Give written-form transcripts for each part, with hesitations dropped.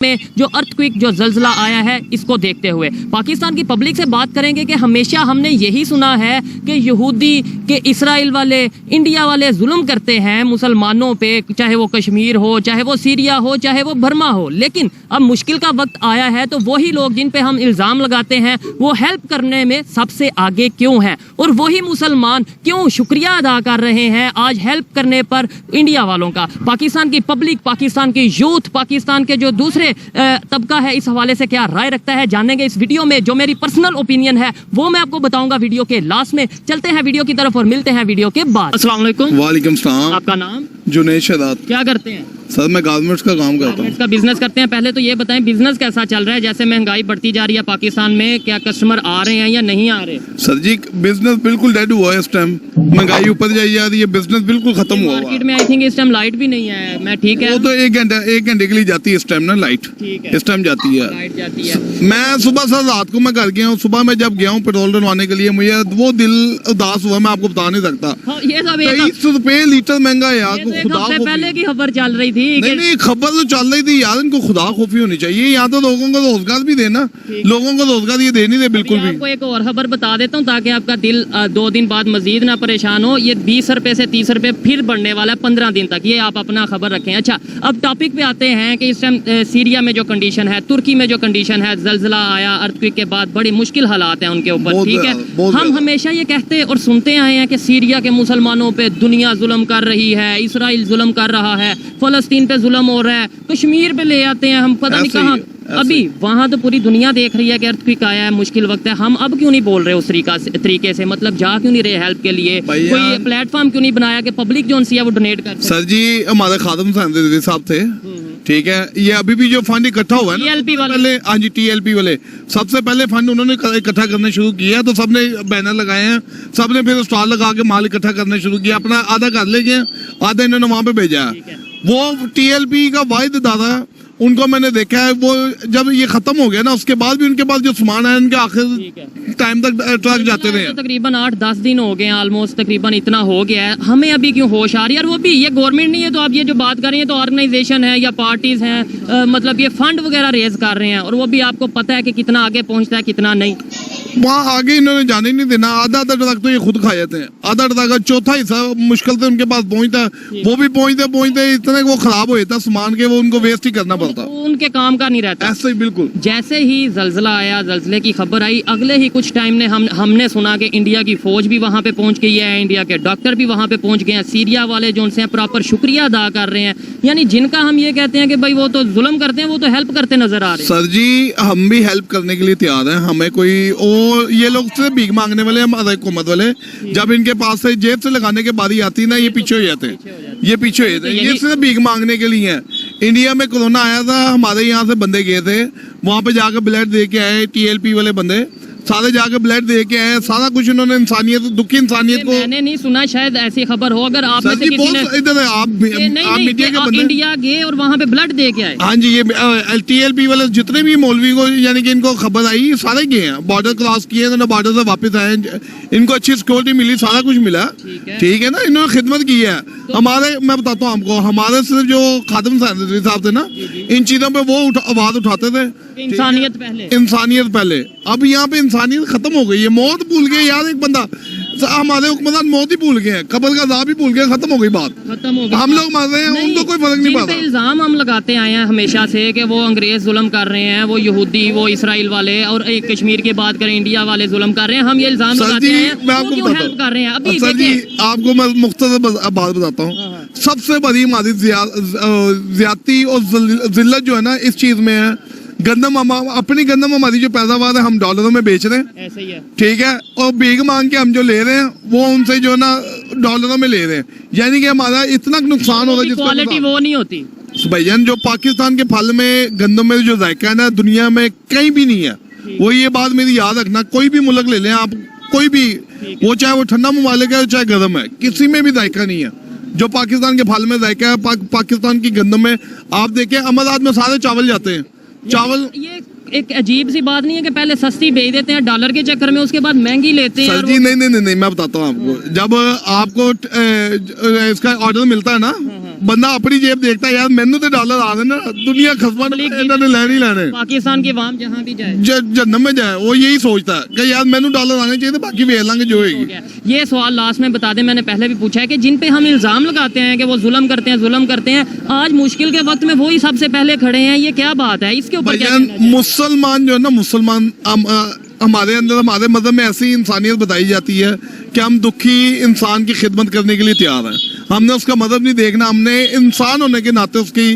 میں جو ارتھکویک جو زلزلہ آیا ہے اس کو دیکھتے ہوئے پاکستان کی پبلک سے بات کریں گے کہ ہمیشہ ہم نے یہی سنا ہے کہ یہودی کہ اسرائیل والے انڈیا والے ظلم کرتے ہیں مسلمانوں پہ، چاہے وہ کشمیر ہو، چاہے وہ سیریا ہو، چاہے وہ برما ہو. لیکن اب مشکل کا وقت آیا ہے تو وہی لوگ جن پہ ہم الزام لگاتے ہیں وہ ہیلپ کرنے میں سب سے آگے کیوں ہیں، اور وہی مسلمان کیوں شکریہ ادا کر رہے ہیں آج ہیلپ کرنے پر انڈیا والوں کا. پاکستان کی پبلک، پاکستان کی یوتھ، پاکستان کے جو دوسرے طبقہ ہے اس حوالے سے کیا رائے رکھتا ہے جانیں گے اس ویڈیو میں. جو میری پرسنل اوپینین ہے وہ میں آپ کو بتاؤں گا ویڈیو کے لاسٹ میں. چلتے ہیں ویڈیو کی طرف اور ملتے ہیں ویڈیو کے بعد. السلام علیکم. وعلیکم السلام. آپ کا نام؟ جنید شہزاد. کیا کرتے ہیں سر؟ میں گارمنٹس کا کام کرتا ہوں. کا بزنس کرتے ہیں. پہلے تو یہ بتائیں بزنس کیسا چل رہا ہے؟ جیسے مہنگائی بڑھتی جا رہی ہے پاکستان میں، کیا کسٹمر آ رہے ہیں یا نہیں آ رہے؟ سر جی بزنس بالکل ڈیڈ ہوا ہے اس ٹائم. مہنگائی اوپر جائی جا رہی ہے، بزنس بالکل ختم ہوا. مارکیٹ میں آئی تھنک اس ٹائم لائٹ بھی نہیں ہے. میں ٹھیک ہے، وہ تو ایک گھنٹے کے لیے جاتی ہے اس ٹائم نا لائٹ. اس ٹائم جاتی ہے. لائٹ جاتی ہے. میں صبح سر رات کو میں گھر گیا ہوں. صبح میں جب گیا ہوں پیٹرول ڈلوانے کے لیے مجھے وہ دل اداس ہوا، میں آپ کو بتا نہیں سکتا. یہ سب 23 روپے لیٹر مہنگا ہے یار. خدا سے پہلے کی خبر چل رہی تھی. نہیں خبر تو چل رہی تھی یار. ان کو خدا خوفی ہونی چاہیے. یہاں تو لوگوں کو روزگار بھی دینا، لوگوں کو روزگار یہ دے نہیں دے بالکل بھی. آپ کو ایک اور خبر بتا دیتا ہوں تاکہ آپ کا دل 2 دن بعد مزید نہ پریشان ہو. یہ 20 روپے سے 30 روپے پھر بڑھنے والا ہے 15 دن تک. یہ آپ اپنا خبر رکھیں. اچھا اب ٹاپک پہ آتے ہیں کہ اس ٹائم سیریا میں جو کنڈیشن ہے، ترکی میں جو کنڈیشن ہے، زلزلہ آیا ارتھکویک کے بعد بڑی مشکل حالات ہیں ان کے اوپر. ٹھیک ہے، ہم ہمیشہ یہ کہتے اور سنتے آئے ہیں کہ سیریا کے مسلمانوں پہ دنیا ظلم کر رہی ہے، اسرائیل ظلم کر رہا ہے، فلسطین پہ ظلم ہو رہا ہے، کشمیر پہ لے آتے ہیں ہم پتہ نہیں کہاں. ابھی وہاں تو پوری دنیا دیکھ رہی ہے کہ ارتھکویک آیا ہے، مشکل وقت ہے. ہم اب کیوں نہیں بول رہے اس طریقے سے؟ مطلب جا کیوں نہیں رہے ہیلپ کے لیے؟ کوئی پلیٹ فارم کیوں نہیں بنایا کہ پبلک جو ہے وہ ڈونیٹ کر سکے؟ سر جی ہمارے خادم صاحب تھے، ٹھیک ہے. یہ ابھی بھی جو فنڈ اکٹھا ہوا ہے پہلے، ہاں جی ٹی ایل پی والے سب سے پہلے فنڈ انہوں نے اکٹھا کرنا شروع کیا تو سب نے بینر لگائے ہیں، سب نے پھر اسٹال لگا کے مال اکٹھا کرنا شروع کیا. اپنا آدھا کر لے گئے، آدھا انہوں نے وہاں پہ بھیجا. وہ ٹی ایل پی کا واحد ادارہ ان کو میں نے دیکھا ہے، وہ جب یہ ختم ہو گیا نا اس کے بعد بھی ان کے پاس جو سامان ہے ان کے آخر ٹائم تک ٹرک جاتے رہے. تقریباً 8-10 دن ہو گئے ہیں آلموسٹ، تقریباً اتنا ہو گیا ہے. ہمیں ابھی کیوں ہوش آ رہی ہے؟ اور وہ بھی یہ گورنمنٹ نہیں ہے تو آپ یہ جو بات کر رہے ہیں تو آرگنائزیشن ہے یا پارٹیز ہیں، مطلب یہ فنڈ وغیرہ ریز کر رہے ہیں اور وہ بھی آپ کو پتہ ہے کہ کتنا آگے پہنچتا ہے کتنا نہیں. وہاں آگے انہوں نے جانے نہیں دینا. آدھا ٹرک تو یہ خود کھا جاتے ہیں. آدھا ٹرک کا چوتھا حصہ مشکل سے ان کے پاس پہنچتا ہے. وہ بھی پہنچتے اتنے وہ خراب ہو جاتا سامان کے، وہ ان کو ویسٹ ہی کرنا پڑتا. ان کے کام کا نہیں رہتا. ایسے ہی بالکل. جیسے ہی زلزلہ آیا، زلزلے کی خبر آئی، اگلے ہی کچھ ٹائم نے ہم نے سنا کہ انڈیا کی فوج بھی وہاں پہ پہنچ گئی ہے، انڈیا کے ڈاکٹر بھی وہاں پہ پہنچ گئے ہیں. سیریا والے جو ان سے پراپر شکریہ ادا کر رہے ہیں، یعنی جن کا ہم یہ کہتے ہیں کہ بھائی وہ تو ظلم کرتے ہیں وہ تو ہیلپ کرتے نظر آ رہے ہیں. سر جی ہم بھی ہیلپ کرنے کے لیے تیار ہیں. ہمیں کوئی اور یہ لوگ سے بھیک مانگنے والے ہمارے حکومت والے جب ان کے پاس سے جیب سے لگانے کے باری آتی نا یہ پیچھے ہو جاتے ہیں. یہ صرف بھیک مانگنے کے لیے ہیں. انڈیا میں کورونا آیا تھا، ہمارے یہاں سے بندے گئے تھے وہاں پہ جا کے بلڈ دے کے آئے. ٹی ایل پی والے بندے سارے جا کے بلڈ دے کے آئے. سارا کچھ انہوں نے انسانیت، دکھی انسانیت کو. میں نے نہیں سنا، شاید ایسی خبر ہو. اگر آپ ادھر آپ میڈیا کے بندے انڈیا گئے اور وہاں پہ بلڈ دے کے آئے. ہاں جی یہ ٹی ایل پی والے جتنے بھی مولوی کو یعنی کہ ان کو خبر آئی سارے گئے ہیں، بارڈر کراس کیے، انہوں نے بارڈر سے واپس آئے. ان کو اچھی سیکورٹی ملی، سارا کچھ ملا. ٹھیک ہے نا، انہوں نے خدمت کی ہے. ہمارے میں بتاتا ہوں آپ کو، ہمارے صرف جو خادم صاحب تھے نا ان چیزوں پہ وہ آواز اٹھاتے تھے. انسانیت پہلے. اب یہاں پہ انسانیت ختم ہو گئی ہے. موت بھول گئے یار. ایک بندہ ہمارے حکمران موت ہی بھول گئے ہیں، قبر کا عذاب ہی بھول گئے. ختم ہو گئی بات. ہم لوگ مر رہے ہیں، ان کو کوئی فرق نہیں پڑتا. الزام ہم لگاتے آئے ہیں ہمیشہ سے کہ وہ انگریز ظلم کر رہے ہیں، وہ یہودی، وہ اسرائیل والے، اور ایک کشمیر کی بات کریں انڈیا والے ظلم کر رہے ہیں. ہم یہ الزام لگاتے ہیں. میں آپ کو بتاتا ہوں سر جی، آپ کو میں مختصر بات بتاتا ہوں. سب سے بڑی ہماری زیادتی اور ذلت جو ہے نا اس چیز میں ہے. گندم اپنی گندم ہماری جو پیداوار ہے ہم ڈالروں میں بیچ رہے ہیں. ایسے ہی ہے. ٹھیک ہے، اور بھیک مانگ کے ہم جو لے رہے ہیں وہ ان سے جو ہے نا ڈالروں میں لے رہے ہیں. یعنی کہ ہمارا اتنا نقصان ہوگا جس کوالٹی وہ نہیں ہوتی. بھائی جو پاکستان کے پھل میں گندم میں جو ذائقہ ہے نا دنیا میں کہیں بھی نہیں ہے. وہ یہ بات میری یاد رکھنا، کوئی بھی ملک لے لیں آپ، کوئی بھی، وہ چاہے وہ ٹھنڈا ممالک ہے چاہے گرم ہے، کسی میں بھی ذائقہ نہیں ہے جو پاکستان کے پھل میں ذائقہ ہے. پاکستان کی گندم میں آپ دیکھیں امرات میں سارے چاول جاتے ہیں. چاول یہ ایک عجیب سی بات نہیں ہے کہ پہلے سستی بیچ دیتے ہیں ڈالر کے چکر میں، اس کے بعد مہنگی لیتے ہیں. سر جی نہیں، میں بتاتا ہوں آپ کو. جب آپ کو اس کا آرڈر ملتا ہے نا ਬੰਦਾ ਆਪਣੀ ਜੇਬ ਦੇਖਦਾ ਯਾਰ ਮੈਨੂੰ ਤੇ ਡਾਲਰ ਆ ਰਹੇ ਨਾ ਦੁਨੀਆ ਖਸਮਾਂ ਨੂੰ ਇਹਨਾਂ ਨੇ ਲੈਣ ਹੀ ਲੈਣੇ पाकिस्तान की आवाम जहाँ भी जाए जन्नत में जाए वो यही सोचता है कि यार मैंने डॉलर आने चाहिए तो बाकी वेच लांगे जो हो होगी। गया। ये सवाल लास्ट में बता दें, मैंने पहले भी पूछा है कि जिन पे हम इल्जाम लगाते हैं कि वो जुल्म करते हैं, आज मुश्किल के वक्त में वही सबसे पहले खड़े हैं, ये क्या बात है? इसके ऊपर क्या भाईजान कहना चाहिए? मुसलमान जो है ना मुसलमान हमारे अंदर हमारे मजहब में ऐसी इंसानियत बताई जाती है कि हम दुखी इंसान की खिदमत करने के लिए तैयार हैं। हमने उसका मजहब नहीं देखना, हमने इंसान होने के नाते उसकी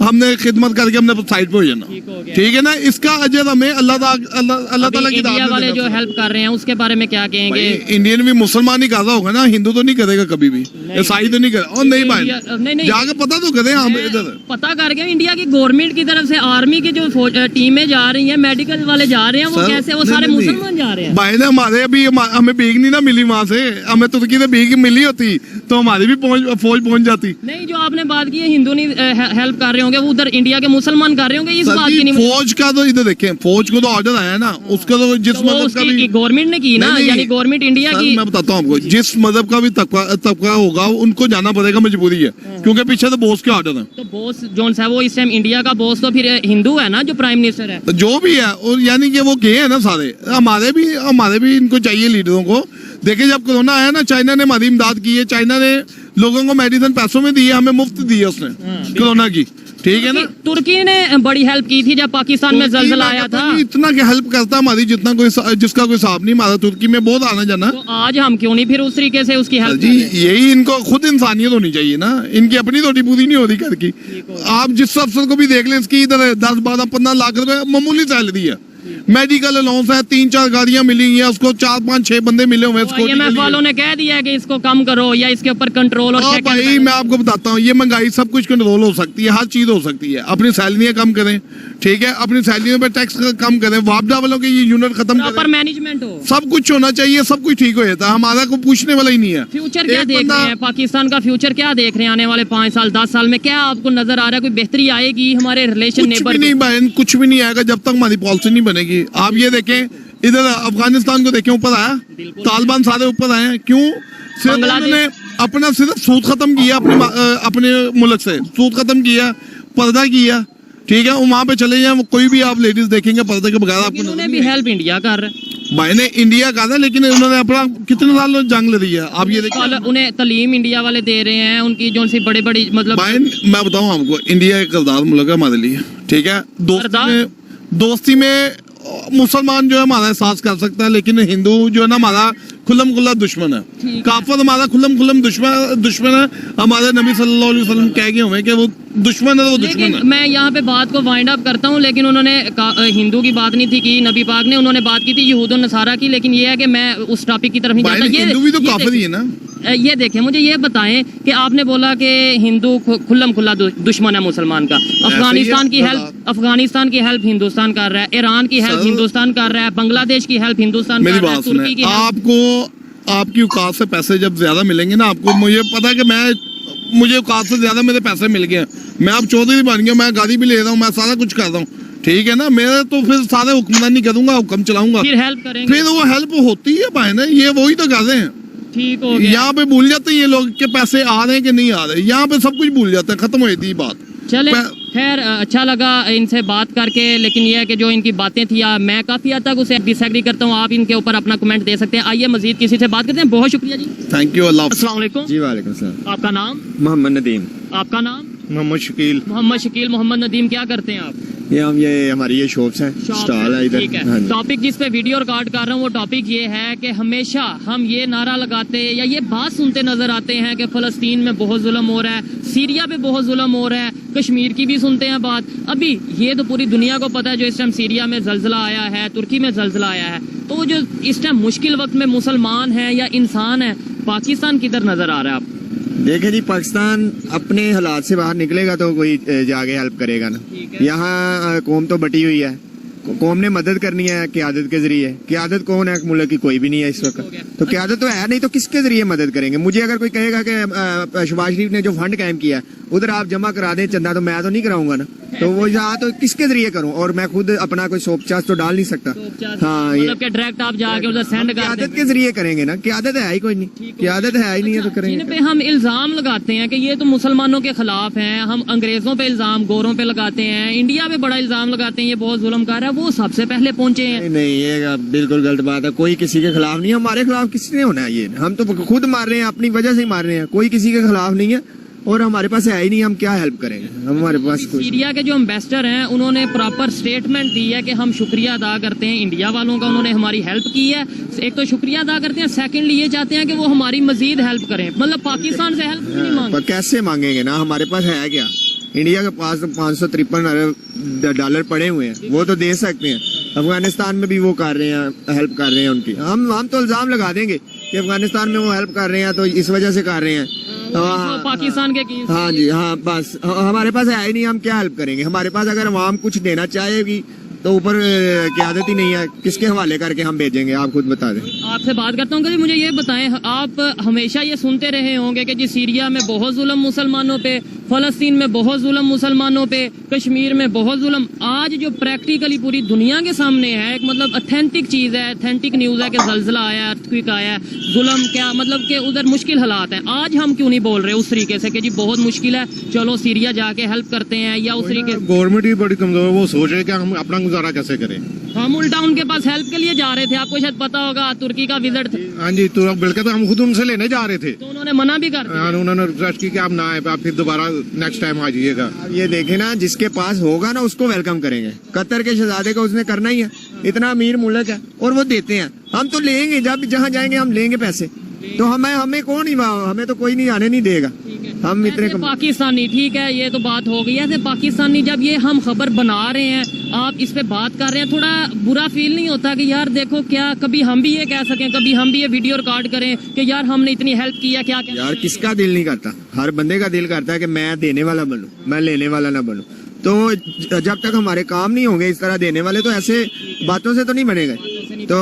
हमने खिदमत करके हमने साइड पे हो जाना। ठीक हो गया। ठीक है ना, इसका अजर हमें अल्लाह ताला की इंडिया दावत वाले में जो देना। हेल्प कर रहे हैं उसके बारे में क्या कहेंगे? भाई, इंडियन भी मुसलमान ही कर रहा होगा ना, हिंदू तो नहीं करेगा कभी भी, ईसाई तो नहीं करेगा। और नहीं भाई नहीं जाके पता तो करें हम इधर पता कर गया इंडिया की गवर्नमेंट की तरफ से आर्मी की जो टीमें जा रही हैं, मेडिकल वाले जा रहे हैं, वो सर, कैसे वो नहीं, सारे नहीं, मुसलमान जा रहे हैं? भाई ने हमारे अभी हमें भीख नहीं ना मिली वहां से, हमें तुर्की से भीख मिली होती तो हमारी भी फौज पहुंच जाती। नहीं, जो आपने बात की है हिंदू नहीं हेल्प कर रहे होंगे, वो उधर इंडिया के मुसलमान कर रहे होंगे, इस सर बात जी, की नहीं फौज का तो इधर देखें, फौज को तो ऑर्डर आया ना, उसका तो जिस तो वो मजहब का भी उसकी गवर्नमेंट ने की ना, नहीं, नहीं, यानी गवर्नमेंट इंडिया सर, की। मैं बताता हूँ आपको, जिस मजहब का भी तबका होगा उनको जाना पड़ेगा, मजबूरी है, क्योंकि पीछे तो बॉस के ऑर्डर है। तो बॉस जोन है वो इस टाइम इंडिया का बॉस तो फिर हिंदू है ना, जो प्राइम मिनिस्टर है। तो जो भी है, और यानी कि वो गए हैं ना सारे, हमारे भी इनको चाहिए लीडरों को। देखिए जब कोरोना आया ना, चाइना ने हमारी इमदाद की है, चाइना ने लोगों को मेडिसिन पैसों में दी है, हमें मुफ्त दी है उसने कोरोना की। ठीक है ना, तुर्की ने बड़ी हेल्प की थी जब पाकिस्तान में जलजला आया था। इतना क्या हेल्प करता हमारी जितना जिसका कोई हिसाब नहीं। हमारा तुर्की में बहुत आना जाना। तो आज हम क्यों नहीं फिर उस तरीके से उसकी हेल्प जी यही इनको खुद इंसानियत होनी चाहिए ना, इनकी अपनी रोटी पूरी नहीं हो रही घर की। आप जिस अफसर को भी देख लें, इसकी इधर 10-12-15 लाख रुपए मामूली सैलरी है, मेडिकल अलाउंस है, 3-4 गाड़ियां मिली हैं उसको, 4-5-6 बंदे मिले हुए हैं। IMF वालों ने कह दिया है कि इसको कम करो या इसके ऊपर कंट्रोल और check and भाई balance। मैं आपको बताता हूँ, ये महंगाई सब कुछ कंट्रोल हो सकती है, हर चीज हो सकती है। अपनी सैलरियां कम करें, ठीक है, अपनी सैलरियों पे टैक्स कम करें, वापडा वालों के ये यूनिट खत्म प्रॉपर करें, मैनेजमेंट हो, सब कुछ होना चाहिए, सब कुछ ठीक हो जाता है। हमारा को पूछने वाला ही नहीं है। फ्यूचर क्या एक देख बंदा- रहे हैं? पाकिस्तान का फ्यूचर क्या देख रहे हैं आने वाले 5 साल 10 साल में? क्या आपको नजर आ रहा है? कोई बेहतरी आएगी हमारे रिलेशन कुछ नेबर भी नहीं भाई, कुछ भी नहीं आएगा जब तक हमारी पॉलिसी नहीं बनेगी। आप ये देखें, इधर अफगानिस्तान को देखें, ऊपर आया, तालिबान सारे ऊपर आए हैं, क्यों? सिर्फ उन्होंने अपना सिर्फ सूद खत्म किया, अपने मुल्क से सूद खत्म किया, पर्दा किया, ठीक है। वहां पे चले जाए, कोई भी आप लेडीज देखेंगे पर्दे के बगैर आपको उन्होंने भी हेल्प इंडिया कर रहे हैं। भाई ने इंडिया का था, लेकिन उन्होंने अपना कितने साल जंग लड़ी है। आप ये देखिए उन्हें तालीम इंडिया वाले दे रहे हैं, उनकी जो सी बड़ी बड़ी मतलब भाई, मैं बताऊं आपको, इंडिया एक करदार मुल्क है हमारे लिए, ठीक है। दोस्ती में मुसलमान जो है हमारा एहसास कर सकता है, लेकिन हिंदू जो है ना हमारा खुल्लम खुल्ला दुश्मन है। काफिर हमारा खुल्लम दुश्मन है। हमारे नबी सल्लल्लाहु अलैहि वसल्लम कह गए हुए कि वो दुश्मन है, तो वो दुश्मन है। मैं यहाँ पे बात को वाइंड अप करता हूँ, लेकिन उन्होंने हिंदू की बात नहीं थी की, नबी पाक ने, उन्होंने बात की थी यहूद और नसारा की, लेकिन ये है कि मैं उस टॉपिक की तरफ नहीं जाता। हिंदू भी तो काफिर ही है ना। ये देखें, मुझे ये बताएं कि आपने बोला कि हिंदू खुल्लम खुल्ला दुश्मन है मुसलमान का। अफगानिस्तान की हेल्प हिंदुस्तान कर रहा है, ईरान की हेल्प हिंदुस्तान कर रहा है, बांग्लादेश की हेल्प हिंदुस्तान कर रहा है, तुर्की की हेल्प। आपको आपकी औकात से पैसे जब ज्यादा मिलेंगे ना, आपको मुझे पता है कि मुझे औकात से ज्यादा मेरे पैसे मिल गए, मैं अब चौधरी बन गया, मैं गाड़ी भी ले रहा हूँ, मैं सारा कुछ कर रहा हूँ, ठीक है ना। मेरे तो फिर सारे हुक्मरानी करूंगा, हुक्म चलाऊंगा, फिर हेल्प करेंगे, फिर वो हेल्प होती है भाई ना, ये वही तो कर रहे हैं। ठीक हो गया। यहाँ पे भूल जाते हैं ये लोग के पैसे आ रहे हैं कि नहीं आ रहे, यहाँ पे सब कुछ भूल जाते हैं, खत्म हो जाती है बात। चले, खैर अच्छा लगा इनसे बात करके, लेकिन ये है कि जो इनकी बातें थी मैं काफी हद तक उसे डिसएग्री करता हूँ। आप इनके ऊपर अपना कमेंट दे सकते हैं। आइए मजीद किसी से बात करते हैं। बहुत शुक्रिया जी, थैंक यू, अल्लाह। अस्सलाम वालेकुम जी वालेकुम सलाम। आपका नाम? मोहम्मद नदीम। आपका नाम? मोहम्मद शकील। मोहम्मद नदीम। क्या करते हैं आप? ये हमारी ये शॉप्स हैं, स्टॉल है इधर। ठीक हाँ है। जी। टॉपिक जिस पे वीडियो रिकॉर्ड कर रहा हूँ वो टॉपिक ये है कि हमेशा हम ये नारा लगाते या ये बात सुनते नजर आते हैं कि फलस्तीन में बहुत जुल्म हो रहा है, सीरिया पे बहुत जुल्म हो रहा है, कश्मीर की भी सुनते हैं बात। अभी ये तो पूरी दुनिया को पता है जो इस टाइम सीरिया में जलजला आया है, तुर्की में जलजला आया है, तो वो जो इस टाइम मुश्किल वक्त में मुसलमान है या इंसान है, पाकिस्तान किधर नजर आ रहा है आप? देखें जी, पाकिस्तान अपने हालात से बाहर निकलेगा तो कोई जाके हेल्प करेगा ना। यहाँ कौम तो बटी हुई है, कौम ने मदद करनी है क़यादत के जरिए। क़यादत कौन है मुल्क की? कोई भी नहीं है इस वक्त, तो क़यादत तो है नहीं, तो किसके जरिए मदद करेंगे? मुझे अगर कोई कहेगा कि शहबाज शरीफ ने जो फंड कायम किया है उधर आप जमा करा दें चंदा, तो मैं तो नहीं कराऊंगा ना, तो वो यहाँ तो किसके जरिए करूँ, और मैं खुद अपना कोई सोप चार्ज तो डाल नहीं सकता। हाँ, ये मतलब कि डायरेक्ट आप जाके उधर सेंड कर क्यादत के जरिए करेंगे ना, क्यादत है ही कोई नहीं, क्यादत है ही नहीं है तो जिन करेंगे। पे हम इल्जाम लगाते हैं कि ये तो मुसलमानों के खिलाफ हैं, हम अंग्रेजों पे इल्जाम गोरों पे लगाते हैं, इंडिया पे बड़ा इल्जाम लगाते हैं ये बहुत जुल्म कर रहा है, वो सबसे पहले पहुंचे हैं। नहीं, ये बिल्कुल गलत बात है, कोई किसी के खिलाफ नहीं है, हमारे खिलाफ किसने होना है, ये हम तो खुद मार रहे हैं, अपनी वजह से ही मार रहे हैं, कोई किसी के खिलाफ नहीं है, और हमारे पास है ही नहीं, हम क्या हेल्प करेंगे, हमारे पास कुछ। सीरिया के जो एम्बेसडर हैं उन्होंने प्रॉपर स्टेटमेंट दी है कि हम शुक्रिया अदा करते हैं इंडिया वालों का, उन्होंने हमारी हेल्प की है। एक तो शुक्रिया अदा करते हैं, सेकंडली ये चाहते हैं कि वो हमारी मजीद हेल्प करें, मतलब पाकिस्तान से हेल्प नहीं मांगते। पर कैसे मांगेंगे ना, हमारे पास है क्या, इंडिया के पास तो 553 अरब डॉलर पड़े हुए हैं, वो तो दे सकते हैं। अफगानिस्तान में भी वो कर रहे हैं, हेल्प कर रहे हैं उनकी, हम तो इल्जाम लगा देंगे कि अफगानिस्तान में वो हेल्प कर रहे हैं तो इस वजह से कर रहे हैं। पाकिस्तान के हाँ जी, हाँ, बस हमारे पास है ही नहीं, हम क्या हेल्प करेंगे, हमारे पास अगर अवाम कुछ देना चाहेगी तो ऊपर क़यादत ही नहीं है, किसके हवाले करके हम भेजेंगे, आप खुद बता दें। आपसे बात करता हूँ कि मुझे ये बताएं, आप हमेशा ये सुनते रहे होंगे कि जी सीरिया में बहुत जुल्म मुसलमानों पे, फलस्तीन में बहुत जुल्म मुसलमानों पे, कश्मीर में बहुत जुल्म। आज जो प्रैक्टिकली पूरी दुनिया के सामने है, एक मतलब ऑथेंटिक चीज़ है, ऑथेंटिक न्यूज़ है कि जल्जला आया, अर्थक्वेक आया, जुल्म क्या मतलब कि उधर मुश्किल हालात हैं, आज हम क्यों नहीं बोल रहे उस तरीके से कि जी बहुत मुश्किल है, चलो सीरिया जाके हेल्प करते हैं, या उस तरीके से गवर्नमेंट ही बड़ी कमजोर है, वो सोच रहे कि हम अपना गुजारा कैसे करें। हम उल्टा उनके पास हेल्प के लिए जा रहे थे, आपको शायद पता होगा तुर्की का विजिट था, हाँ जी, तो बल्कि तो हम खुद उनसे लेने जा रहे थे, तो उन्होंने मना भी कर दिया। हाँ, उन्होंने रिक्वेस्ट की कि आप ना आए, आप फिर दोबारा नेक्स्ट टाइम आ जाइएगा। अब ये देखे ना, जिसके पास होगा ना उसको वेलकम करेंगे, कतर के शहजादे को उसने करना ही है, इतना अमीर मुल्क है और वो देते हैं, हम तो लेंगे, जब जहाँ जाएंगे हम लेंगे पैसे, तो हमें कौन ही, हमें तो कोई नहीं आने नहीं देगा, हम इतने ऐसे पाकिस्तानी, ठीक है ये तो बात हो गई है, ऐसे पाकिस्तानी जब ये हम खबर बना रहे हैं, आप इस पे बात कर रहे हैं, थोड़ा बुरा फील नहीं होता कि यार देखो क्या कभी हम भी ये कह सकें, कभी हम भी ये वीडियो रिकॉर्ड करें कि यार हमने इतनी हेल्प की है, क्या यार किसका दिल नहीं करता, हर बंदे का दिल करता है कि मैं देने वाला बनूं, मैं लेने वाला ना बनूं। तो जब तक हमारे काम नहीं होंगे इस तरह देने वाले, तो ऐसे बातों से तो नहीं बनेगा। तो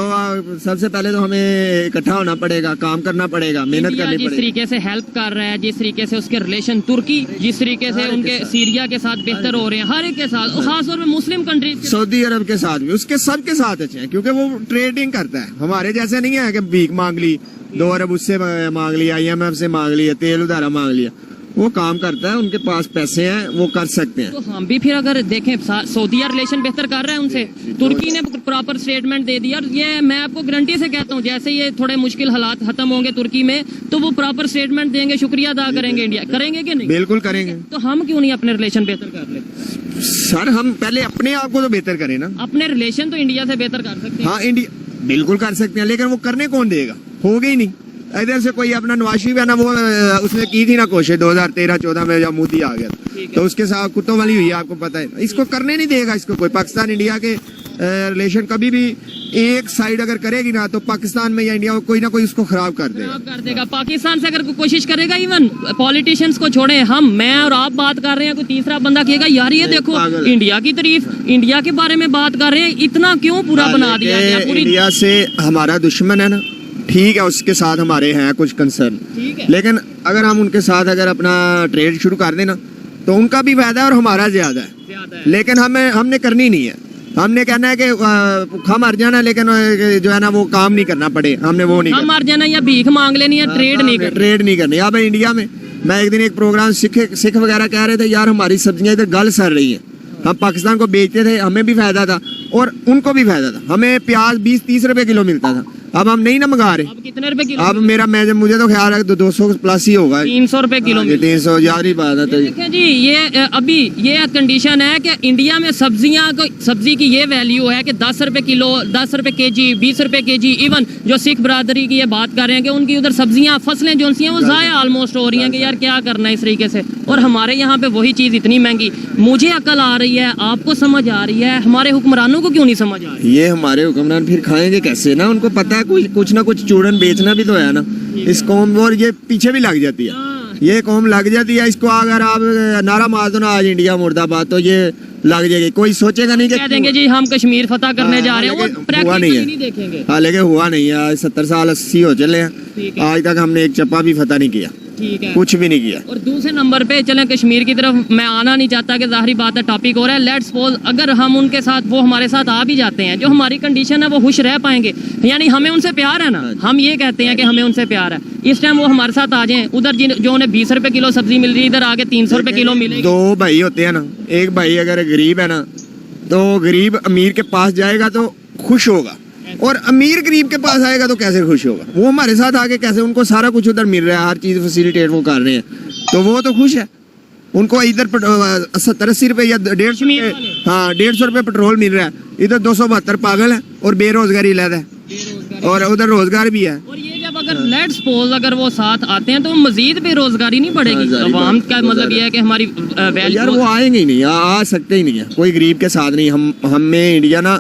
सबसे पहले तो हमें इकट्ठा होना पड़ेगा, काम करना पड़ेगा, मेहनत करनी जिस पड़ेगी। तरीके से हेल्प कर रहा है, जिस तरीके से उसके रिलेशन तुर्की, जिस तरीके से उनके सीरिया के साथ बेहतर हो रहे हैं, हर एक के साथ, खासतौर में मुस्लिम कंट्रीज, सऊदी अरब के साथ भी, उसके सबके साथ अच्छे हैं, क्योंकि वो ट्रेडिंग करता है, हमारे जैसे नहीं है कि भीख मांग ली, 2 अरब उससे मांग लिया, IMF से मांग लिया, तेल उधारा मांग लिया, वो काम करता है, उनके पास पैसे हैं, वो कर सकते हैं। तो हम भी फिर अगर देखें सऊदीया रिलेशन बेहतर कर रहा है उनसे, तुर्की ने प्रॉपर स्टेटमेंट दे दिया, और ये मैं आपको गारंटी से कहता हूँ जैसे ये थोड़े मुश्किल हालात खत्म होंगे तुर्की में, तो वो प्रॉपर स्टेटमेंट देंगे, शुक्रिया अदा करेंगे, इंडिया करेंगे कि नहीं? बिल्कुल करेंगे। तो हम क्यों नहीं अपने रिलेशन बेहतर कर लेते? सर हम पहले अपने आप को तो बेहतर करें ना, अपने रिलेशन तो इंडिया से बेहतर कर सकते हैं। हाँ इंडिया बिल्कुल कर सकते हैं, लेकिन वो करने कौन देगा, होगा ही नहीं। इधर से कोई अपना नवाज शरीफ है ना, वो उसने की थी ना कोशिश 2013-14 में जब मोदी आ गया, तो उसके साथ कुत्तों वाली हुई है, आपको पता है, इसको करने नहीं देगा इसको कोई। पाकिस्तान इंडिया के रिलेशन कभी भी एक साइड अगर करेगी ना, तो पाकिस्तान में या इंडिया में कोई ना कोई उसको खराब कर देगा। खराब कर देगा। पाकिस्तान से अगर कोई कोशिश करेगा, इवन पॉलिटिशियंस को छोड़े, हम मैं और आप बात कर रहे हैं, कोई तीसरा बंदा कहेगा यार ये देखो इंडिया की तारीफ, इंडिया के बारे में बात कर रहे हैं, इतना क्यों पूरा बना दिया गया? पूरी इंडिया से हमारा दुश्मन है ना, ठीक है, उसके साथ हमारे हैं कुछ कंसर्न, ठीक है, लेकिन अगर हम उनके साथ अगर अपना ट्रेड शुरू कर देना, तो उनका भी फायदा है और हमारा ज्यादा है, लेकिन हमने करनी नहीं है। हमने कहना है कि भूखा मर जाना, लेकिन जो है ना वो काम नहीं करना पड़े, हमने वो नहीं मर जाना या भीख मांग लेनी है, ट्रेड नहीं करनी। ट्रेड नहीं करनी। अब इंडिया में मैं एक दिन एक प्रोग्राम सिख वगैरह कह रहे थे, यार हमारी सब्जियां इधर गल सड़ रही हैं, हम पाकिस्तान को बेचते थे, हमें भी फायदा था और उनको भी फायदा था, हमें प्याज 20-30 रुपए किलो मिलता था, अब हम नहीं ना मंगा रहे। अब कितने रुपए किलो? अब मुझे तो ख्याल है 200 प्लस ही होगा, 300 रुपए किलो। 300 यार ही बात है। तो देखें जी, ये अभी ये कंडीशन है कि इंडिया में सब्जी की ये वैल्यू है कि 10 रुपए किलो, 10 रुपए केजी, 20 रुपए केजी। इवन जो सिख बरादरी की ये बात कर रहे हैं कि उनकी उधर सब्जियां, फसलें जो सी हैं वो ज़ाया ऑलमोस्ट हो रही हैं कि यार क्या करना है इस तरीके से, और हमारे यहाँ पे वही चीज़ इतनी महंगी। मुझे अकल आ रही है, आपको समझ आ रही है, हमारे हुक्मरानों को क्यों नहीं समझ आ रही? ये हमारे हुक्मरान फिर खाएंगे कैसे ना, उनको पता है कुछ ना कुछ चूरन बेचना भी तो है ना इस कौम, और ये पीछे भी लग जाती है, ये कौम लग जाती है। इसको अगर आप नारा मार दो ना आज इंडिया मुर्दाबाद, तो ये लग जाएगी, कोई सोचेगा नहीं कि कह देंगे जी हम कश्मीर फतह करने जा रहे हैं, वो प्रैक्टिकली नहीं देखेंगे। हाँ, लेकिन हुआ नहीं है, 70 साल 80 हो चले हैं, आज तक हमने एक चप्पा भी फतह नहीं किया। ٹھیک ہے कुछ भी नहीं किया। اور دوسرے نمبر پہ چلیں کشمیر کی طرف میں آنا نہیں چاہتا کہ ظاہری بات ہے ٹاپک ہو رہا ہے لیٹس سپوز اگر ہم ان کے ساتھ وہ ہمارے ساتھ آ بھی جاتے ہیں جو ہماری کنڈیشن ہے وہ خوش رہ پائیں گے یعنی ہمیں ان سے پیار ہے نا ہم یہ کہتے ہیں کہ ہمیں ان سے پیار ہے اس ٹائم وہ ہمارے ساتھ آ جائیں ادھر جو انہیں 20 روپے کلو سبزی مل رہی ہے ادھر آگے 300 روپے کلو ملے گی دو بھائی ہوتے ہیں نا ایک بھائی اگر غریب ہے نا تو غریب امیر کے پاس جائے گا تو خوش ہوگا اور امیر غریب کے پاس آئے گا تو کیسے خوش ہوگا وہ ہمارے ساتھ آگے کیسے ان کو سارا کچھ ادھر مل رہا ہے ہر چیز فیسیلیٹیٹ وہ کر رہے ہیں تو وہ تو خوش ہے ان کو ادھر 70-80 روپے یا 150 روپے ہاں 150 روپے پیٹرول مل رہا ہے ادھر 272 پاگل ہے اور بے روزگاری علیحدہ ہے اور ادھر روزگار بھی ہے اور یہ جب اگر لیٹ سپوز اگر وہ ساتھ آتے ہیں تو مزید بے روزگاری نہیں بڑھے گی عوام کا مطلب یہ ہے کہ ہماری یار وہ آئیں گے ہی نہیں آ سکتے ہی نہیں ہے کوئی غریب کے ساتھ نہیں ہمیں انڈیا نا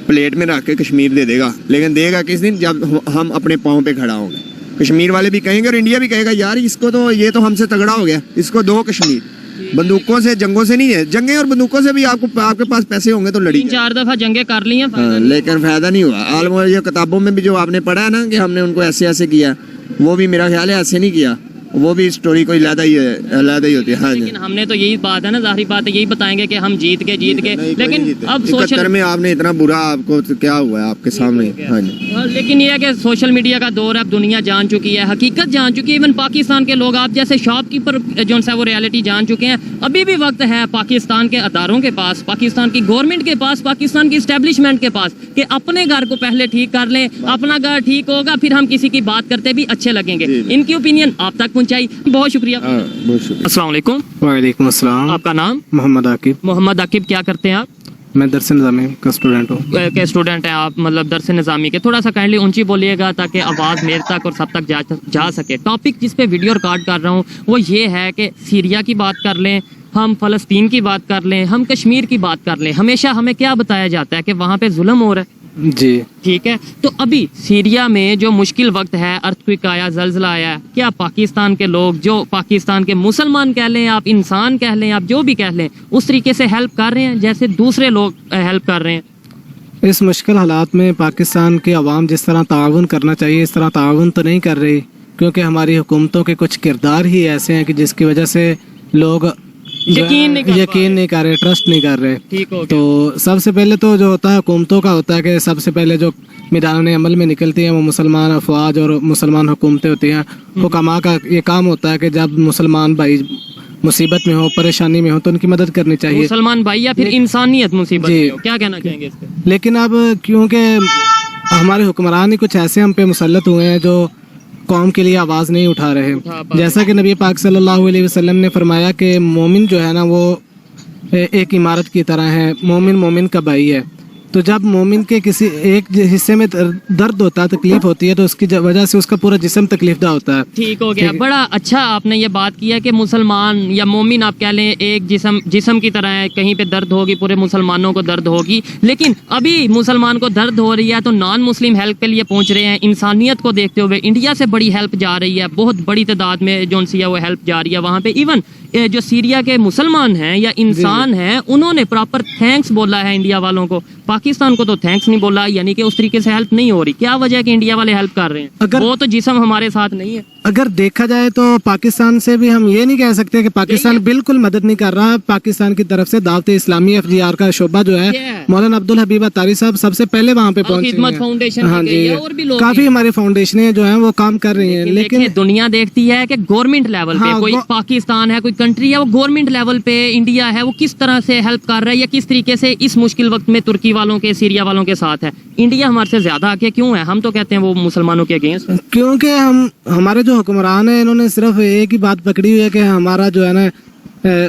پلیٹ میں رکھ کے کشمیر دے دے گا لیکن دے گا کس دن جب ہم اپنے پاؤں پہ کھڑا ہوں گے کشمیر والے بھی کہیں گے اور انڈیا بھی کہے گا یار اس کو تو یہ تو ہم سے تگڑا ہو گیا اس کو دو کشمیر بندوقوں سے جنگوں سے نہیں ہے جنگیں اور بندوقوں سے بھی آپ کے پاس پیسے ہوں گے تو لڑی 3-4 دفعہ جنگیں کر لی ہیں لیکن فائدہ نہیں ہوا عالم یہ کتابوں میں بھی جو آپ نے پڑھا ہے نا کہ ہم نے ان کو ایسے ایسے کیا وہ بھی میرا خیال ہے ایسے نہیں کیا وہ بھی اسٹوری کوئی علیحدہ ہی ہوتی ہے ہاں جی لیکن ہم نے تو یہی بات ہے نا ظاہری بات ہے یہی بتائیں گے کہ ہم جیت کے لیکن اب 71 میں آپ نے اتنا برا آپ کو کیا ہوا ہے آپ کے سامنے ہاں جی لیکن یہ ہے کہ سوشل میڈیا کا دور ہے اب دنیا جان چکی ہے حقیقت جان چکی ہے ایون پاکستان کے لوگ آپ جیسے شاپ کیپر جو ہے وہ ریالٹی جان چکے ہیں ابھی بھی وقت ہے پاکستان کے اداروں کے پاس پاکستان کی گورنمنٹ کے پاس پاکستان کی اسٹیبلشمنٹ کے پاس کہ اپنے گھر کو پہلے ٹھیک کر لیں اپنا گھر ٹھیک ہوگا پھر ہم کسی کی بات کرتے بھی اچھے لگیں گے ان کی اوپینین آپ تک پہنچائی بہت شکریہ السلام علیکم وعلیکم السلام آپ کا نام محمد عاقب محمد عاقب کیا کرتے ہیں آپ میں درس نظامی کا اسٹوڈنٹ ہوں کے اسٹوڈنٹ ہیں آپ مطلب درس نظامی کے تھوڑا سا کائنڈلی اونچی بولیے گا تاکہ آواز میرے تک اور سب تک جا سکے ٹاپک جس پہ ویڈیو ریکارڈ کر رہا ہوں وہ یہ ہے کہ سیریا کی بات کر لیں ہم فلسطین کی بات کر لیں ہم کشمیر کی بات کر لیں ہمیشہ ہمیں کیا بتایا جاتا ہے کہ وہاں پہ ظلم ہو رہا ہے جی ٹھیک ہے تو ابھی سیریا میں جو مشکل وقت ہے ارتھکوئک آیا زلزلہ آیا کیا پاکستان کے لوگ جو پاکستان کے مسلمان کہہ لیں آپ انسان کہہ لیں آپ جو بھی کہہ لیں اس طریقے سے ہیلپ کر رہے ہیں جیسے دوسرے لوگ ہیلپ کر رہے ہیں اس مشکل حالات میں پاکستان کی عوام جس طرح تعاون کرنا چاہیے اس طرح تعاون تو نہیں کر رہی کیونکہ ہماری حکومتوں کے کچھ کردار ہی ایسے ہیں کہ جس کی وجہ سے لوگ یقین نہیں کر رہے ٹرسٹ نہیں کر رہے ٹھیک ہو تو سب سے پہلے تو جو ہوتا ہے حکومتوں کا ہوتا ہے کہ سب سے پہلے جو میدان عمل میں نکلتی ہیں وہ مسلمان افواج اور مسلمان حکومتیں ہوتی ہیں حکماء کا یہ کام ہوتا ہے کہ جب مسلمان بھائی مصیبت میں ہو پریشانی میں ہو تو ان کی مدد کرنی چاہیے مسلمان بھائی یا پھر انسانیت مصیبت میں ہو کیا کہنا چاہیں گے اس پہ لیکن اب کیونکہ ہمارے حکمران ہی کچھ ایسے ہم پہ مسلط ہوئے ہیں جو قوم کے لیے آواز نہیں اٹھا رہے جیسا کہ نبی پاک صلی اللہ علیہ وسلم نے فرمایا کہ مومن جو ہے نا وہ ایک عمارت کی طرح ہے مومن کا بھائی ہے تو جب مومن کے کسی ایک حصے میں درد ہوتا ہے تکلیف ہوتی ہے تو اس کی وجہ سے اس کا پورا جسم تکلیف دہ ہوتا ہے ٹھیک ہو گیا بڑا اچھا آپ نے یہ بات کیا کہ مسلمان یا مومن آپ کہہ لیں ایک جسم کی طرح ہے کہیں پہ درد ہوگی پورے مسلمانوں کو درد ہوگی لیکن ابھی مسلمان کو درد ہو رہی ہے تو نان مسلم ہیلپ کے لیے پہنچ رہے ہیں انسانیت کو دیکھتے ہوئے انڈیا سے بڑی ہیلپ جا رہی ہے بہت بڑی تعداد میں جو سی ہے وہ ہیلپ جا رہی ہے وہاں پہ ایون جو سیریا کے مسلمان ہیں یا انسان ہیں انہوں نے پراپر تھینکس بولا ہے انڈیا والوں کو پاکستان کو تو تھینکس نہیں بولا یعنی کہ اس طریقے سے ہیلپ نہیں ہو رہی کیا وجہ ہے کہ انڈیا والے ہیلپ کر رہے ہیں وہ تو جسم ہمارے ساتھ نہیں ہے اگر دیکھا جائے تو پاکستان سے بھی ہم یہ نہیں کہہ سکتے کہ پاکستان بالکل مدد نہیں کر رہا پاکستان کی طرف سے دعوت اسلامی FGR کا شعبہ جو ہے مولانا عبدالحبیب اتاری صاحب سب سے پہلے وہاں پہ پہنچے ہیں ہاں جی کافی ہماری فاؤنڈیشنیں جو ہیں وہ کام کر رہی ہیں لیکن دنیا دیکھتی ہے کہ گورنمنٹ لیول پہ کوئی پاکستان ہے کوئی کنٹری ہے وہ گورنمنٹ لیول پہ انڈیا ہے وہ کس طرح سے ہیلپ کر رہا ہے یا کس طریقے سے اس مشکل وقت میں ترکی والوں کے سیریا والوں کے ساتھ ہے انڈیا ہمارے سے زیادہ آگے کیوں ہے ہم تو کہتے ہیں وہ مسلمانوں کے اگینسٹ کیونکہ ہمارے جو حکمران ہیں انہوں نے صرف ایک ہی بات پکڑی ہوئی ہے کہ ہمارا جو ہے نا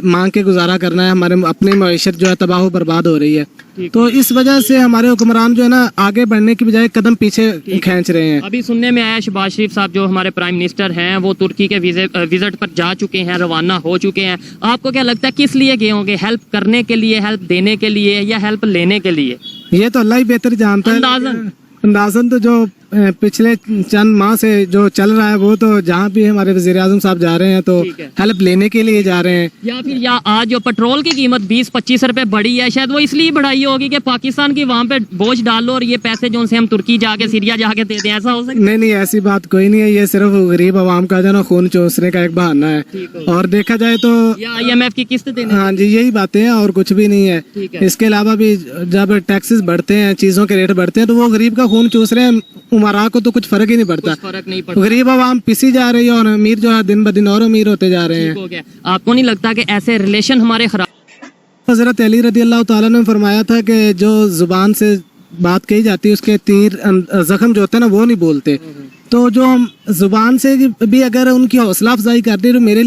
مانگ کے گزارا کرنا ہے ہمارے اپنی معیشت جو ہے تباہ و برباد ہو رہی ہے تو اس وجہ سے ہمارے حکمران جو ہے نا آگے بڑھنے کی بجائے قدم پیچھے کھینچ رہے ہیں ابھی سننے میں آیا شہباز شریف صاحب جو ہمارے پرائم منسٹر ہیں وہ ترکی کے وزٹ پر جا چکے ہیں روانہ ہو چکے ہیں آپ کو کیا لگتا ہے کس لیے گئے ہوں گے ہیلپ کرنے کے لیے ہیلپ دینے کے لیے یا ہیلپ لینے کے لیے یہ تو اللہ ہی بہتر جانتا ہے اندازن تو جو पिछले चंद माह से जो चल रहा है वो तो जहाँ भी हमारे वज़ीर आज़म साहब जा रहे हैं तो ठीक है। हेल्प लेने के लिए जा रहे हैं। या फिर या आज जो पेट्रोल की कीमत 20-25 रुपए बढ़ी है, शायद वो इसलिए बढ़ाई होगी कि पाकिस्तान की वहाँ पे बोझ डालो और ये पैसे जो उनसे हम तुर्की जाके सीरिया जाके दे दें, ऐसा हो सकता नहीं नहीं, ऐसी बात कोई नहीं है, ये सिर्फ गरीब आवाम का जो ना खून चूसने का एक बहाना है। और देखा जाए तो है? या IMF की किस्त देने? हाँ जी, यही बातें हैं और कुछ भी नहीं है। ठीक है। इसके अलावा भी जब टैक्सेस बढ़ते हैं, चीजों के रेट बढ़ते हैं तो वो गरीब का खून चूस रहे हैं, उमरा को तो कुछ फर्क ही नहीं पड़ता। फर्क नहीं पड़ता। गरीब आवाम पिसी जा रही है और अमीर जो है दिन ब दिन और अमीर होते जा रहे हैं। ठीक हो गया। आपको नहीं लगता कि ऐसे रिलेशन हमारे खराब? हजरत अली रदी अल्लाह ताला ने फरमाया था कि जो जुबान से बात कही जाती है उसके तीर जख्म जो होते हैं ना वो नहीं बोलते। तो जो हम जुबान से भी अगर उनकी हौसला अफजाई करते हैं तो मेरे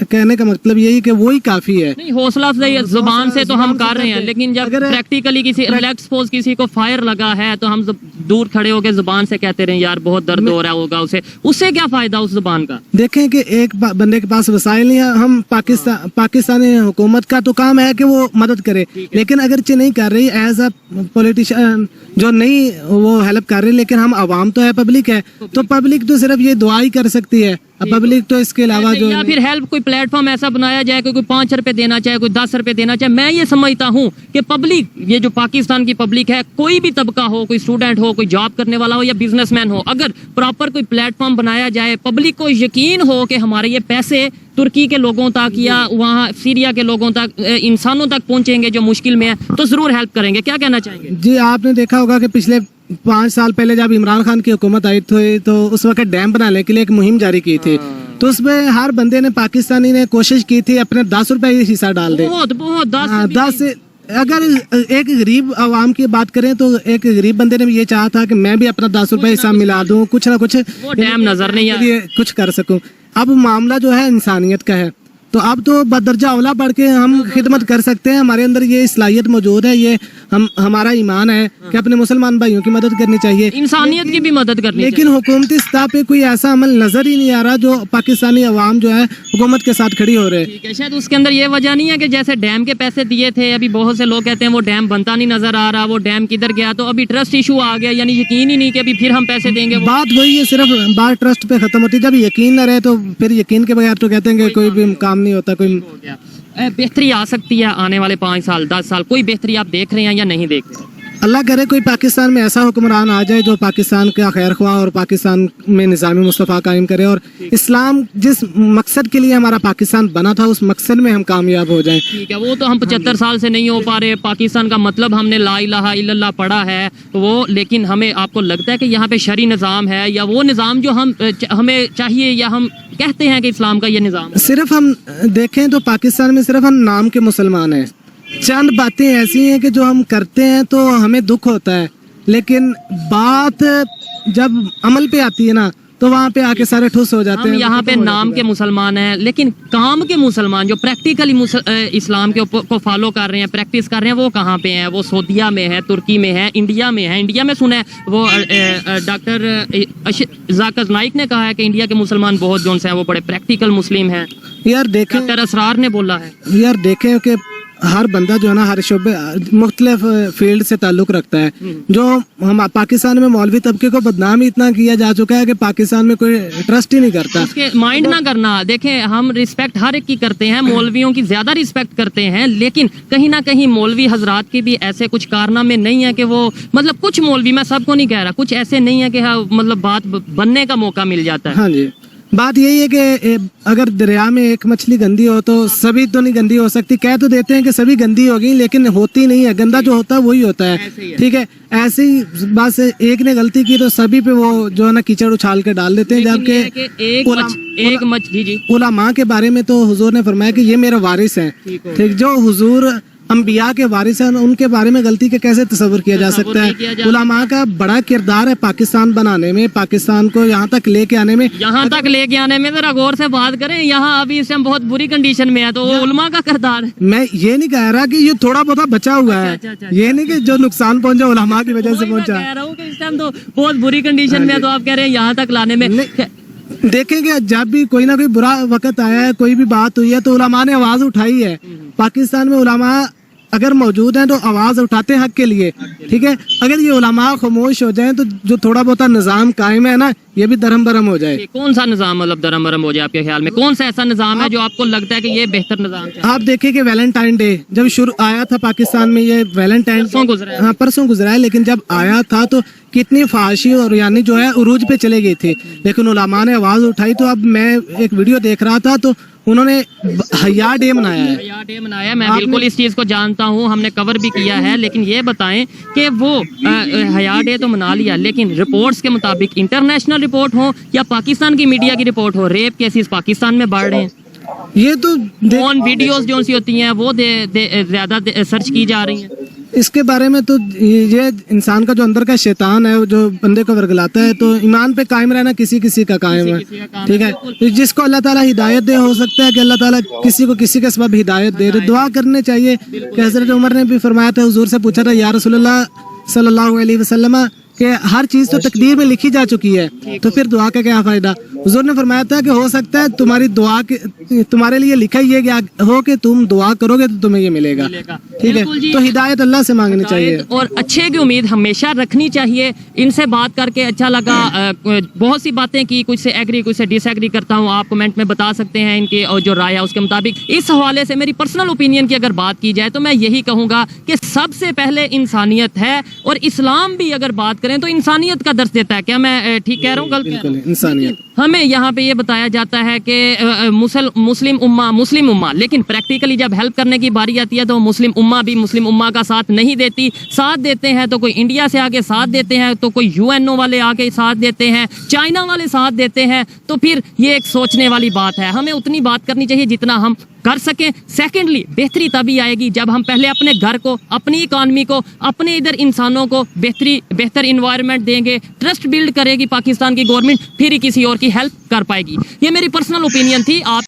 कहने का मतलब यही कि वो ही काफी है। नहीं, हौसला अफजाई जुबान से तो हम कर रहे हैं, लेकिन जब प्रैक्टिकली किसी लेट्स सपोज किसी को फायर लगा है तो हम दूर खड़े होकर जुबान से कहते रहे यार बहुत दर्द हो रहा होगा उसे, उससे क्या फायदा उस जुबान का? देखें कि एक बंदे के पास वसाइल नहीं है, हम पाकिस्तानी हुकूमत का तो काम है कि वो मदद करे, लेकिन अगर नहीं कर रही एज अ पॉलिटिशियन जो नहीं वो हेल्प कर रही, लेकिन हम आवाम तो है, पब्लिक है, तो पब्लिक तो सिर्फ ये दुआ ही कर सकती है। पब्लिक तो इसके अलावा जो या फिर हेल्प कोई प्लेटफॉर्म ऐसा बनाया जाए कि कोई 5 रुपए देना चाहे, कोई 10 रुपए देना चाहे। मैं ये समझता हूँ कि पब्लिक, ये जो पाकिस्तान की पब्लिक है, कोई भी तबका हो, कोई स्टूडेंट हो, कोई जॉब करने वाला हो या बिजनेसमैन हो, अगर प्रॉपर कोई प्लेटफॉर्म बनाया जाए, पब्लिक को यकीन हो कि हमारे ये पैसे तुर्की के लोगों तक या वहाँ सीरिया के लोगों तक, इंसानों तक पहुंचेंगे जो मुश्किल में है, तो जरूर हेल्प करेंगे। क्या कहना चाहेंगे? जी, आपने देखा होगा कि पिछले 5 साल पहले जब इमरान खान की हुकूमत आई थी तो उस वक्त डैम बनाने के लिए एक मुहिम जारी की थी, तो उसमें हर बंदे ने, पाकिस्तानी ने कोशिश की थी अपने 10 रुपए हिस्सा डाल दे। बहुत 10 अगर एक गरीब आवाम की बात करें तो एक गरीब बंदे ने भी ये चाहा था कि मैं भी अपना 10 रुपए हिस्सा मिला दूं, कुछ ना कुछ वो डैम नजर नहीं आ लिए कुछ कर सकूं। अब मामला जो है इंसानियत का है, तो अब तो बदरजा औला बढ़ के हम खिदमत कर सकते हैं। हमारे अंदर ये सलाहियत मौजूद है, ये हमारा ईमान है कि अपने मुसलमान भाइयों की मदद करनी चाहिए, इंसानियत की भी मदद करनी लेकिन हुकूमती सतह पे कोई ऐसा अमल नजर ही नहीं आ रहा जो पाकिस्तानी अवाम जो है हुकूमत के साथ खड़ी हो रहे हैं। ठीक है, शायद उसके अंदर ये वजह नहीं है कि जैसे डैम के पैसे दिए थे, अभी बहुत से लोग कहते हैं वो डैम बनता नहीं नजर आ रहा, वो डैम किधर गया, तो अभी ट्रस्ट इशू आ गया, यानी यकीन ही नहीं कि अभी फिर हम पैसे देंगे। बात वही है, सिर्फ बात ट्रस्ट पे खत्म होती है। जब यकीन न रहे तो फिर यकीन के बगैर तो कहते हैं कि कोई भी काम नहीं होता। कोई बेहतरी आ सकती है आने वाले 5 साल 10 साल, कोई बेहतरी आप देख रहे हैं या नहीं देख रहे? अल्लाह करे कोई पाकिस्तान में ऐसा हुक्मरान आ जाए जो पाकिस्तान का खैर ख्वाह और पाकिस्तान में निज़ाम मुस्तफ़ा कायम करे और इस्लाम जिस मकसद के लिए हमारा पाकिस्तान बना था उस मकसद में हम कामयाब हो जाएं। ठीक है, वो तो हम 75 साल से नहीं हो पा रहे। पाकिस्तान का मतलब हमने ला इलाहा इल्लल्लाह पढ़ा है वो, लेकिन हमें आपको लगता है कि यहाँ पे शरी निज़ाम है या वो निज़ाम जो हमें चाहिए या हम कहते हैं कि इस्लाम का ये निज़ाम? सिर्फ हम देखें तो पाकिस्तान में सिर्फ हम नाम के मुसलमान हैं। चंद बातें ऐसी हैं कि जो हम करते हैं तो हमें दुख होता है, लेकिन बात जब अमल पे आती है ना तो वहाँ पे आके सारे ठुस हो जाते हैं। यहाँ पे नाम के मुसलमान हैं, लेकिन काम के मुसलमान जो प्रैक्टिकली इस्लाम के को फॉलो कर रहे हैं, प्रैक्टिस कर रहे हैं, वो कहाँ पे हैं? वो सऊदीया में है, तुर्की में है, इंडिया में है। इंडिया में सुना है वो डॉक्टर जाकिर नाइक ने कहा है कि इंडिया के मुसलमान बहुत जो हैं वो बड़े प्रैक्टिकल मुस्लिम हैं। यार देखें, डॉक्टर असरार ने बोला है। यार देखें कि हर बंदा जो है ना हर शोबे मुख्तलिफ फील्ड से ताल्लुक रखता है। जो हम पाकिस्तान में मौलवी तबके को बदनाम ही इतना किया जा चुका है कि पाकिस्तान में कोई ट्रस्ट ही नहीं करता। उसके माइंड ना करना। देखें, हम रिस्पेक्ट हर एक की करते हैं, मौलवियों की ज्यादा रिस्पेक्ट करते हैं, लेकिन कहीं ना कहीं मौलवी हजरात की भी ऐसे कुछ कारनामे नहीं है कि वो, मतलब कुछ मौलवी, मैं सबको नहीं कह रहा, कुछ ऐसे नहीं है कि हाँ, मतलब बात बनने का मौका मिल जाता है। हाँ जी, बात यही है कि अगर दरिया में एक मछली गंदी हो तो सभी तो नहीं गंदी हो सकती। कह तो देते हैं कि सभी गंदी होगी, लेकिन होती नहीं है। गंदा जो होता है वही होता है, ठीक है। ऐसे ही बस एक ने गलती की तो सभी पे वो जो है ना कीचड़ उछाल के डाल देते हैं। जबकि उलमा के बारे में तो हुजूर ने फरमाया कि ये मेरा वारिस है, ठीक। जो हुजूर अंबिया के वारिस हैं उनके बारे में गलती के कैसे तस्वर किया जा सकता है? उलमा का बड़ा किरदार है पाकिस्तान बनाने में, पाकिस्तान को यहाँ तक लेके आने में। यहाँ तक लेके आने में जरा गौर से बात करें। यहाँ अभी इस टाइम बहुत बुरी कंडीशन में है, तो वो उलमा का किरदार है। मैं ये नहीं कह रहा कि ये थोड़ा बहुत बचा हुआ है। ये नहीं कि जो नुकसान पहुंचा उलमा की वजह से पहुंचा। कह रहा हूँ कि इस टाइम तो बहुत बुरी कंडीशन में है, तो आप कह रहे हैं यहाँ तक लाने में। देखेंगे जब भी कोई ना कोई बुरा वक्त आया है, कोई भी बात हुई है तो उलमा ने आवाज उठाई है। पाकिस्तान में उलमा अगर मौजूद हैं तो आवाज़ उठाते हैं हक के लिए, ठीक है। अगर ये उलमा खामोश हो जाएं तो जो थोड़ा बहुत निज़ाम कायम है ना, ये भी दरम बरम हो जाए। कौन सा निज़ाम मतलब दरम बरम हो जाए आपके ख्याल में? कौन सा ऐसा निज़ाम है जो आपको लगता है कि ये बेहतर निज़ाम है? आप देखिए कि वैलेंटाइन डे जब शुरू आया था पाकिस्तान में, ये वैलेंटाइन परसों गुजरा है। हाँ परसों गुजरा है, लेकिन जब आया था तो कितनी फाशी और यानी जो है उरूज पे चले गई थी, लेकिन उलमा ने आवाज उठाई। तो अब मैं एक वीडियो देख रहा था तो उन्होंने हया डे मनाया है। हया डे मनाया, मैं बिल्कुल इस चीज को जानता हूँ, हमने कवर भी किया है। लेकिन ये बताएं कि वो हया डे तो मना लिया, लेकिन रिपोर्ट्स के मुताबिक इंटरनेशनल रिपोर्ट हो या पाकिस्तान की मीडिया की रिपोर्ट हो, रेप केसेस पाकिस्तान में बढ़ रहे हैं। ये तो फोन वीडियोस जो सी होती हैं वो ज्यादा सर्च की जा रही हैं। इसके बारे में तो ये इंसान का जो अंदर का शैतान है वो जो बंदे को वर्गलाता है, तो ईमान पे कायम रहना किसी किसी का कायम है, ठीक है। तो जिसको अल्लाह ताला हिदायत दे, हो सकता है कि अल्लाह ताला किसी को किसी के सबब हिदायत दे। दुआ करने चाहिए कि हजरत उमर ने भी फरमाया था, हुजूर से पूछा था या रसूलुल्लाह सल्लल्लाहु अलैहि वसल्लम कि हर चीज तो तकदीर में लिखी जा चुकी है, तो फिर दुआ का क्या फायदा। हुजूर ने फरमाया था कि हो सकता है तुम्हारी दुआ के तुम्हारे लिए लिखा ही है कि हो कि तुम दुआ करोगे तो तुम्हें ये मिलेगा, ठीक है। तो हिदायत अल्लाह से मांगनी चाहिए और अच्छे की उम्मीद हमेशा रखनी चाहिए। इनसे बात करके अच्छा लगा, बहुत सी बातें की, कुछ से एग्री कुछ से डिसएग्री करता हूँ। आप कमेंट में बता सकते हैं इनकी और जो राय है उसके मुताबिक। इस हवाले से मेरी पर्सनल ओपिनियन की अगर बात की जाए तो मैं यही कहूँगा कि सबसे पहले इंसानियत है, और इस्लाम भी अगर बात करें तो इंसानियत का दर्ज देता है। क्या मैं ठीक कह रहा हूँ? गलत कह रहा हूं? इंसानियत। हमें यहाँ पे ये बताया जाता है कि मुस्लिम उम्मा, लेकिन प्रैक्टिकली जब हेल्प करने की बारी आती है तो मुस्लिम उम्मा भी मुस्लिम उम्मा का साथ नहीं देती। साथ देते हैं तो कोई इंडिया से आके साथ देते हैं, तो कोई यूएनओ वाले आके साथ देते हैं, चाइना वाले साथ देते हैं। तो फिर ये एक सोचने वाली बात है। हमें उतनी बात करनी चाहिए जितना हम कर सकें। सेकेंडली, बेहतरी तभी आएगी जब हम पहले अपने घर को, अपनी इकॉनमी को, अपने इधर इंसानों को बेहतर इन्वायरमेंट देंगे, ट्रस्ट बिल्ड करेगी पाकिस्तान की गवर्नमेंट, फिर ही किसी और की हेल्प कर पाएगी। ये मेरी पर्सनल ओपिनियन थी। आप